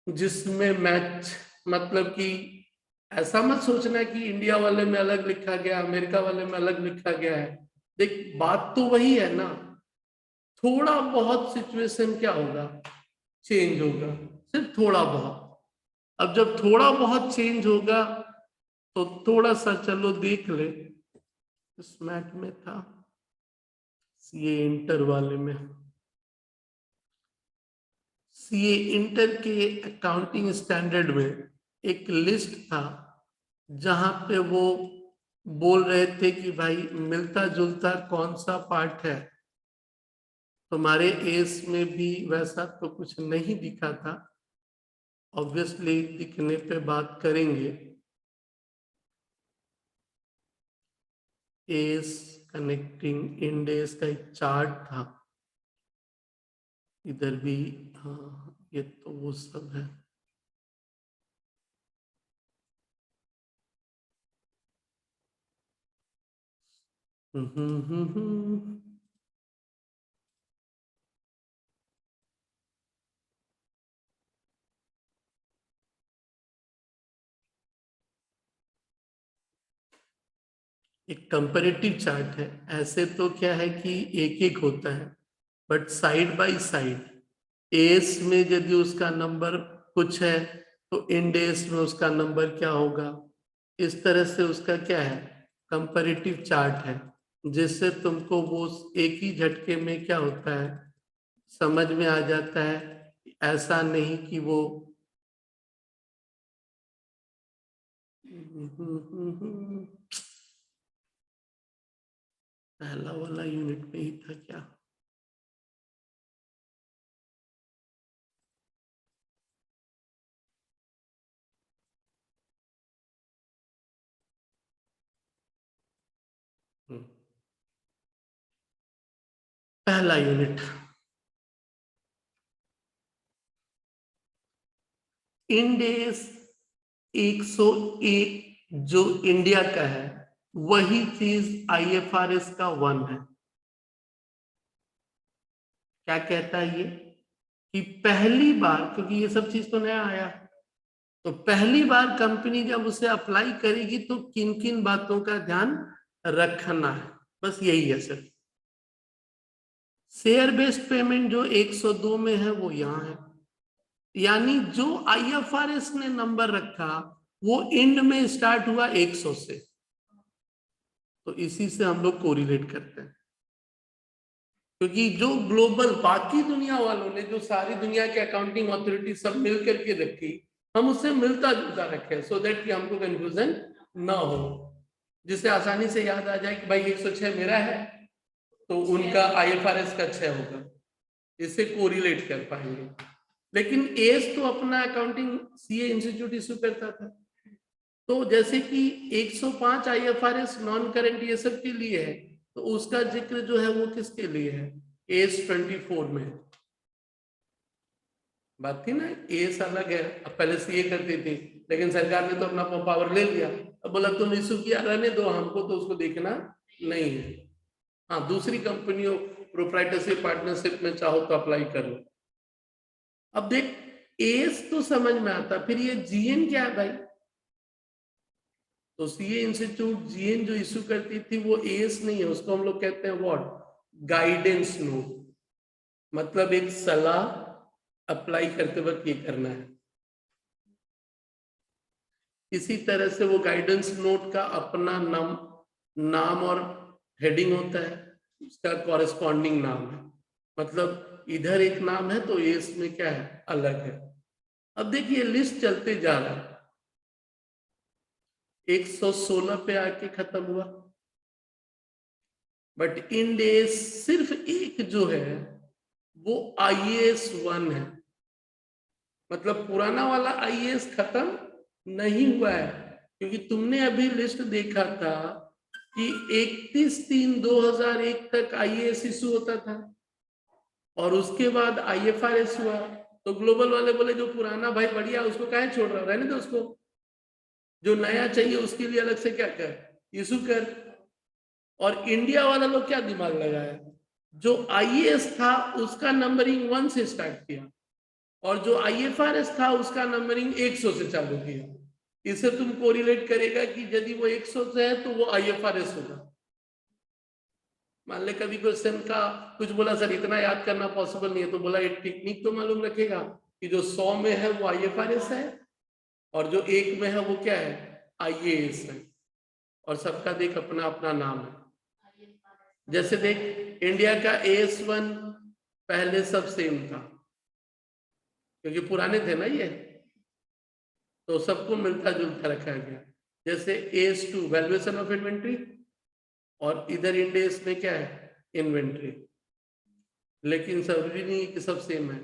जिसमें मैच, मतलब कि ऐसा मत सोचना कि इंडिया वाले में अलग लिखा गया, अमेरिका वाले में अलग लिखा गया है। देख बात तो वही है ना, थोड़ा बहुत सिचुएशन क्या होगा, चेंज होगा, सिर्फ थोड़ा बहुत। अब जब थोड़ा बहुत चेंज होगा तो थोड़ा सा चलो देख ले, इस मैट में था, CA इंटर वाले में, CA इंटर के अकाउंटिंग स्टैंडर्ड में एक लिस्ट था जहां पे वो बोल रहे थे कि भाई मिलता जुलता कौन सा पार्ट है, तुम्हारे एस में भी वैसा तो कुछ नहीं दिखा था, ऑब्वियसली दिखने पे बात करेंगे। एस कनेक्टिंग इंडेस का एक चार्ट था इधर भी, हाँ ये तो वो सब है। एक कंपैरेटिव चार्ट है, ऐसे तो क्या है कि एक एक होता है, but side by side S में यदि उसका नंबर कुछ है तो इंडेस में उसका नंबर क्या होगा, इस तरह से उसका क्या है, कंपैरेटिव चार्ट है, जिससे तुमको वो एक ही झटके में क्या होता है, समझ में आ जाता है। ऐसा नहीं कि वो पहला वाला यूनिट में ही था क्या, पहला यूनिट इंडेस 101 जो इंडिया का है, वही चीज IFRS का 1 है। क्या कहता है ये कि पहली बार, क्योंकि ये सब चीज तो नया आया, तो पहली बार कंपनी जब उसे अप्लाई करेगी तो किन किन बातों का ध्यान रखना है, बस यही है सर। शेयर बेस्ड पेमेंट जो 102 में है वो यहाँ है, यानी जो आईएफआरएस ने नंबर रखा वो एंड में स्टार्ट हुआ 100 से, तो इसी से हम लोग कोरिलेट करते हैं। क्योंकि जो ग्लोबल बाकी दुनिया वालों ने जो सारी दुनिया के अकाउंटिंग अथॉरिटी सब मिल करके रखी, हम उससे मिलता जुलता रखे, सो दैट कि हमको कंफ्यूजन ना हो, जिससे आसानी से याद आ जाए कि भाई 106 मेरा है तो उनका आईएफआरएस का 6 होगा, इससे कोरिलेट कर पाएंगे। लेकिन एस तो अपना अकाउंटिंग सीए इंस्टीट्यूट इशू करता था, तो जैसे कि 105 आईएफआरएस नॉन करंट ये सब के लिए है, तो उसका जिक्र जो है वो किसके लिए है, एस 24 में। बात थी ना, एस अलग है, अब पहले सीए करती थी, लेकिन सरकार ने तो अपना पावर ले लिया, अब बोला तुम इशू किया रहने दो, हमको तो उसको देखना नहीं है। हाँ, दूसरी कंपनियों प्रोप्राइटरशिप पार्टनरशिप में चाहो तो अप्लाई कर लो। अब देख, एस तो समझ में आता, फिर ये जीएन क्या है भाई, तो सीए इंस्टीट्यूट जीएन जो इशू करती थी वो एस नहीं है, उसको हम लोग कहते हैं व्हाट, गाइडेंस नोट, मतलब एक सलाह अप्लाई करते वक्त ये करना है। इसी तरह से वो गाइडेंस नोट का अपना नाम और हेडिंग होता है, उसका कॉरेस्पॉन्डिंग नाम है, मतलब इधर एक नाम है तो ये इसमें क्या है, अलग है। अब देखिए लिस्ट चलते जा रहा है, 116 पे आके खत्म हुआ, बट इन डेज सिर्फ एक जो है वो IAS 1 है, मतलब पुराना वाला IAS खत्म नहीं हुआ है, क्योंकि तुमने अभी लिस्ट देखा था कि 31/3/2001 तक IAS इशू होता था और उसके बाद IFRS हुआ, तो ग्लोबल वाले बोले जो पुराना भाई बढ़िया उसको काहे छोड़ रहा, रहने दो उसको, जो नया चाहिए उसके लिए अलग से क्या कर, इशू कर। और इंडिया वाला लोग क्या दिमाग लगाया, जो IAS था उसका नंबरिंग 1 से स्टार्ट किया और जो IFRS था उसका नंबरिंग 100 से चालू किया। इसे तुम कोरिलेट करेगा कि यदि वो 100 से है तो वो IFRS होगा। मान ले कभी क्वेश्चन का कुछ बोला सर इतना याद करना पॉसिबल नहीं है, तो बोला एक टेक्निक तो मालूम रखेगा कि जो 100 में है वो IFRS है और जो 1 में है वो क्या है, IAS है, और सबका देख अपना अपना नाम है। जैसे देख, इंडिया का AS1 पहले सब सेम था, क्योंकि पुराने थे ना ये, तो सबको मिलता जुलता रखा गया। जैसे AS2 वैल्यूएशन ऑफ इन्वेंट्री, और इधर इंडेस में क्या है, इन्वेंट्री, लेकिन जरूरी नहीं कि सब सेम है।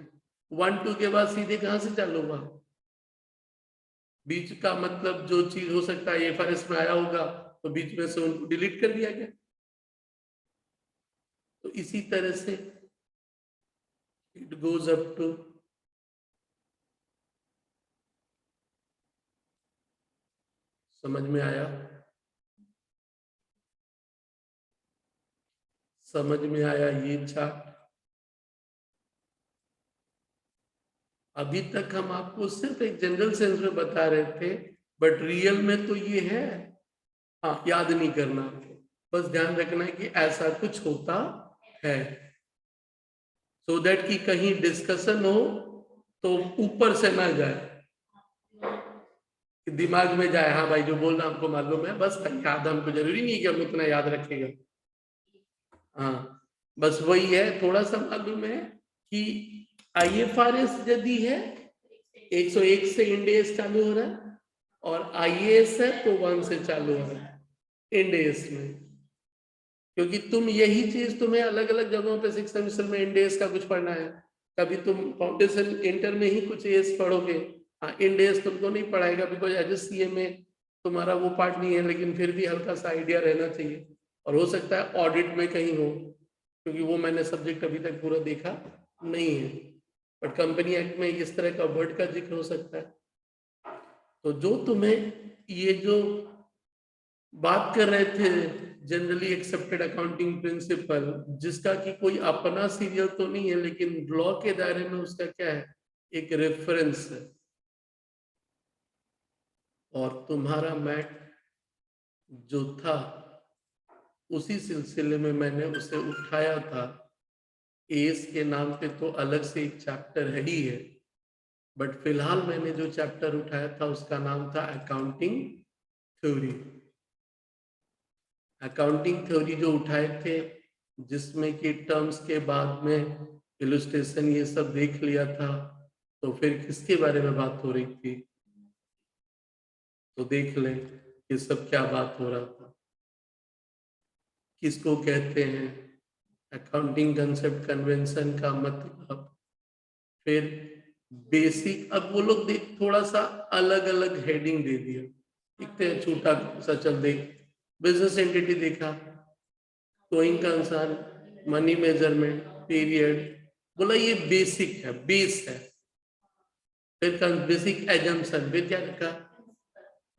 1-2 के बाद सीधे कहां से चालू हुआ, बीच का मतलब जो चीज हो सकता है IFRS में आया होगा तो बीच में से उनको डिलीट कर दिया गया। तो इसी तरह से इट गोज अप टू, समझ में आया, समझ में आया ये चार्ट। अभी तक हम आपको सिर्फ एक जनरल सेंस में बता रहे थे, बट रियल में तो ये है। हाँ, याद नहीं करना, बस ध्यान रखना है कि ऐसा कुछ होता है, सो दैट कि कहीं डिस्कशन हो तो ऊपर से ना जाए, कि दिमाग में जाए हाँ भाई जो बोलना हमको मालूम है, बस याद हमको जरूरी नहीं है कि हम इतना याद रखेगा। हाँ, बस वही है, थोड़ा सा मालूम है कि IFRS यदि है 101 से इंडेस चालू हो रहा है और IAS है तो 1 से चालू हो रहा है इंडेस में, क्योंकि तुम यही चीज तुम्हें अलग अलग जगहों पे 6 सेमेस्टर में इंडेस का कुछ पढ़ना है, कभी तुम फाउंडेशन इंटर में ही कुछ एस पढ़ोगे, हाँ इंडेस तुमको नहीं पढ़ाएगा, बिकॉज HSCA में तुम्हारा वो पार्ट नहीं है, लेकिन फिर भी हल्का सा आइडिया रहना चाहिए, और हो सकता है ऑडिट में कहीं हो, क्योंकि वो मैंने सब्जेक्ट अभी तक पूरा देखा नहीं है, बट कंपनी एक्ट में इस तरह का वर्ड का जिक्र हो सकता है। तो जो तुम्हें ये जो बात कर रहे थे जनरली एक्सेप्टेड अकाउंटिंग प्रिंसिपल, जिसका कि कोई अपना सीरियल तो नहीं है, लेकिन लॉ के दायरे में उसका क्या है, एक रेफरेंस है, और तुम्हारा मैट जो था उसी सिलसिले में मैंने उसे उठाया था। एस के नाम पे तो अलग से एक चैप्टर है ही है, बट फिलहाल मैंने जो चैप्टर उठाया था उसका नाम था अकाउंटिंग थ्योरी। अकाउंटिंग थ्योरी जो उठाए थे, जिसमें कि टर्म्स के बाद में इलस्ट्रेशन ये सब देख लिया था, तो फिर किसके बारे में बात हो रही थी, तो देख लें ये सब क्या बात हो रहा था। किसको कहते हैं अकाउंटिंग कंसेप्ट कन्वेंशन का मतलब, फिर बेसिक। अब वो लोग देख थोड़ा सा अलग अलग हेडिंग दे दिया, इतने छोटा सा चल देख, बिजनेस एंटिटी देखा, going concern, money measurement, period, बोला ये बेसिक है, बेस है। फिर बेसिक एजम्पशन, फिर क्या लिखा,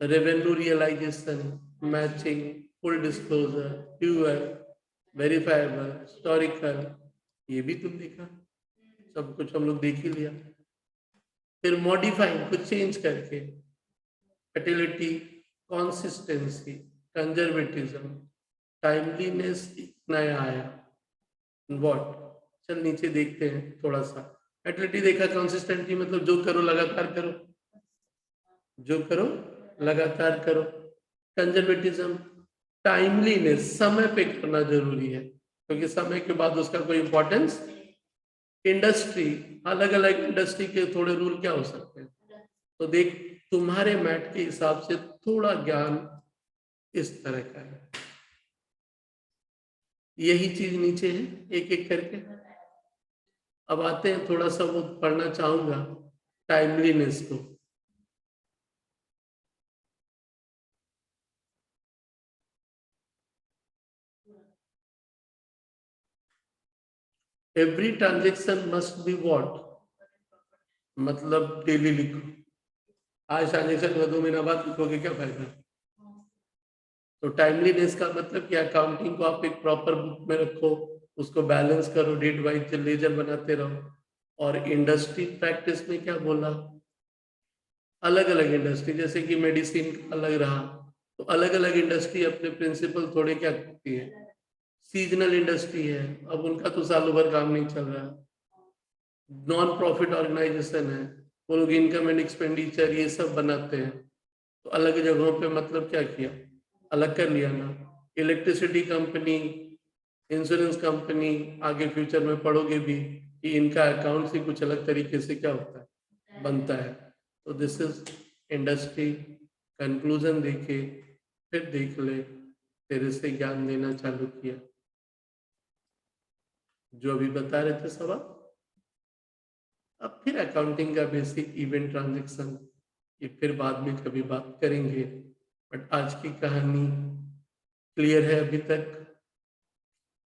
revenue realization, matching, full disclosure, dual, verifiable, historical, ये भी तुम देखा, सब कुछ हम लोग देख ही लिया। फिर मॉडिफाइंग, कुछ चेंज करके, फर्टिलिटी, कंसिस्टेंसी, कंजर्वेटिज्म, टाइमलीनेस नया आया, व्हाट, चल नीचे देखते हैं थोड़ा सा। फर्टिलिटी देखा, कंसिस्टेंसी मतलब जो करो लगातार करो, जो करो लगातार करो। कंजर्वेटिज्म, टाइमलीनेस, समय पे करना जरूरी है, क्योंकि समय के बाद उसका कोई इंपॉर्टेंस। इंडस्ट्री, अलग अलग इंडस्ट्री के थोड़े रूल क्या हो सकते हैं, तो देख तुम्हारे मैट के हिसाब से थोड़ा ज्ञान इस तरह का है। यही चीज नीचे है एक एक करके। अब आते हैं, थोड़ा सा वो पढ़ना चाहूंगा टाइमलीनेस को। Every transaction must be what, मतलब डेली लिखो। आज ट्रांजेक्शन को 2 महीना बाद लिखोगे क्या फायदा। तो टाइमलीनेस का मतलब क्या, अकाउंटिंग को आप एक प्रॉपर बुक में रखो, उसको बैलेंस करो, डेट वाइज लेजर बनाते रहो। और इंडस्ट्री प्रैक्टिस में क्या बोला, अलग अलग इंडस्ट्री, जैसे कि मेडिसिन अलग रहा, तो अलग अलग इंडस्ट्री अपने प्रिंसिपल थोड़े क्या करती है, सीजनल इंडस्ट्री है, अब उनका तो सालों भर काम नहीं चल रहा। नॉन प्रॉफिट ऑर्गेनाइजेशन है, वो लोग इनकम एंड एक्सपेंडिचर ये सब बनाते हैं, तो अलग जगहों पे मतलब क्या किया, अलग कर लिया ना। इलेक्ट्रिसिटी कंपनी, इंश्योरेंस कंपनी, आगे फ्यूचर में पढ़ोगे भी कि इनका अकाउंट ही कुछ अलग तरीके से क्या होता है, बनता है। तो दिस इज इंडस्ट्री। कंक्लूजन देखे, फिर देख ले, तेरे से ज्ञान देना चालू किया, जो अभी बता रहे थे सब आप। अब फिर अकाउंटिंग का बेसिक, इवेंट ट्रांजेक्शन, ये फिर बाद में कभी बात करेंगे, बट आज की कहानी क्लियर है अभी तक।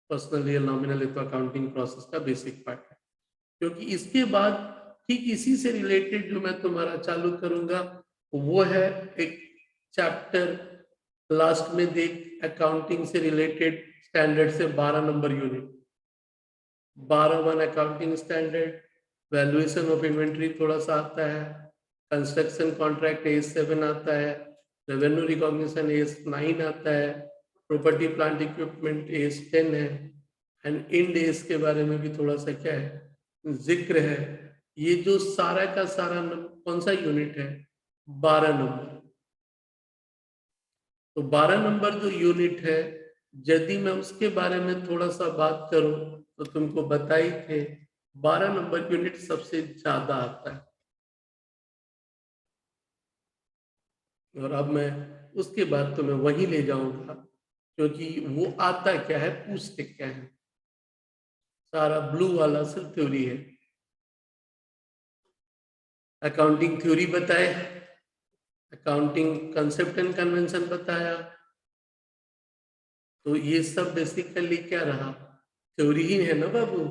पर्सनल रियल नॉमिनल तो अकाउंटिंग प्रोसेस का बेसिक पार्ट है, क्योंकि इसके बाद ठीक इसी से रिलेटेड जो मैं तुम्हारा चालू करूंगा वो है एक चैप्टर लास्ट में देख, अकाउंटिंग से रिलेटेड स्टैंडर्ड से 12 number unit, 12 accounting standard, valuation of inventory थोड़ा सा आता है, कंस्ट्रक्शन कॉन्ट्रैक्ट AS7 आता है, रेवेन्यू रिकॉग्निशन AS9 आता है, प्रॉपर्टी प्लांट इक्विपमेंट AS10 है, एंड इंड AS के बारे में भी थोड़ा सा क्या है जिक्र है। ये जो सारा का सारा कौन सा यूनिट है, 12 नंबर। तो 12 नंबर जो यूनिट है, यदि मैं उसके बारे में थोड़ा सा बात करूं, तो तुमको बताई थे 12 नंबर यूनिट सबसे ज्यादा आता है। और अब मैं उसके बाद तो मैं वहीं ले जाऊंगा, क्योंकि वो आता क्या है, पूछते क्या है, सारा ब्लू वाला सिर्फ थ्योरी है। अकाउंटिंग थ्योरी बताए, अकाउंटिंग कंसेप्ट एंड कन्वेंशन बताया, तो ये सब बेसिकली क्या रहा, थ्योरी ही है ना बाबू।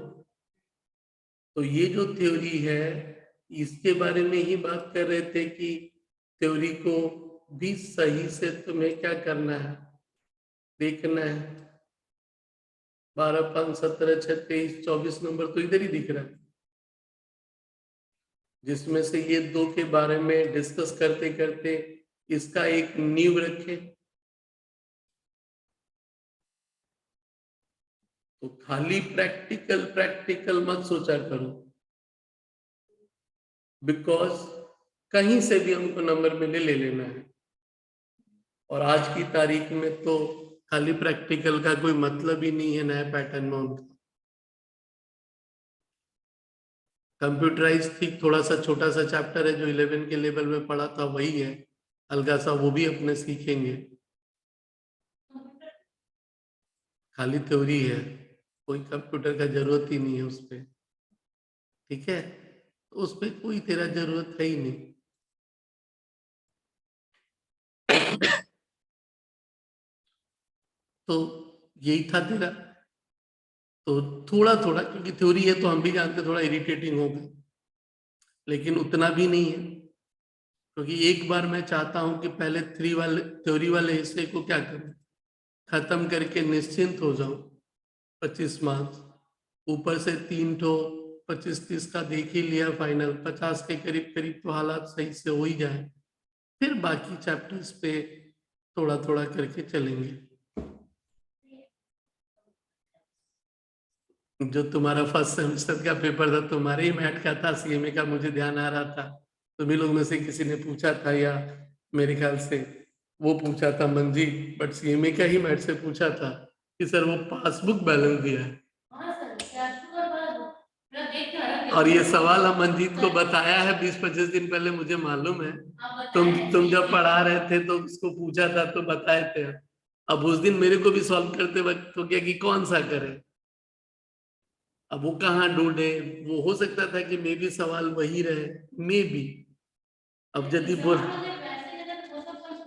तो ये जो थ्योरी है, इसके बारे में ही बात कर रहे थे कि थ्योरी को भी सही से तुम्हें क्या करना है, देखना है। 12, 5, 17, 6, 23, 24 नंबर तो इधर ही दिख रहा है, जिसमें से ये दो के बारे में डिस्कस करते करते इसका एक नींव रखे। तो खाली प्रैक्टिकल प्रैक्टिकल मत सोचा करो, बिकॉज कहीं से भी हमको नंबर मिले ले लेना है। और आज की तारीख में तो खाली प्रैक्टिकल का कोई मतलब ही नहीं है नए पैटर्न में उनका। कंप्यूटराइज ठीक थोड़ा सा छोटा सा चैप्टर है जो 11 के लेवल में पढ़ा था वही है, हल्का सा वो भी अपने सीखेंगे। खाली थ्योरी है, कोई कंप्यूटर का जरूरत ही नहीं है उस पर, ठीक है, तो उस पर कोई तेरा जरूरत है ही नहीं। तो यही था तेरा। तो थोड़ा थोड़ा, क्योंकि थ्योरी है तो हम भी जानते थोड़ा इरिटेटिंग होगा, लेकिन उतना भी नहीं है, क्योंकि एक बार मैं चाहता हूं कि पहले थ्योरी वाले हिस्से को क्या करूं, खत्म करके निश्चिंत हो जाऊं। 25 मार्क्स ऊपर से 3 ठो 25-30 का देख ही लिया, फाइनल 50 के करीब करीब तो हालात सही से हो ही जाए, फिर बाकी चैप्टर्स पे थोड़ा थोड़ा करके चलेंगे। जो तुम्हारा फर्स्ट सेमेस्टर का पेपर था तुम्हारे ही मैथ का था, सीएमए का मुझे ध्यान आ रहा था, तुम्ही लोग में से किसी ने पूछा था, या मेरे ख्याल से वो पूछा था मंजीत, बट सीएमए का ही मैथ से पूछा था कि सर वो पासबुक बैलेंस दिया है। और ये सवाल हम मंजीत को बताया है 20-25 दिन पहले, मुझे मालूम है। तुम जब पढ़ा रहे थे तो उसको पूछा था तो बताए थे। अब उस दिन मेरे को भी सॉल्व करते वक्त तो क्या कि कौन सा करे, अब वो कहाँ ढूंढे, वो हो सकता था कि मे भी सवाल वही रहे, मे भी। अब यदि बोल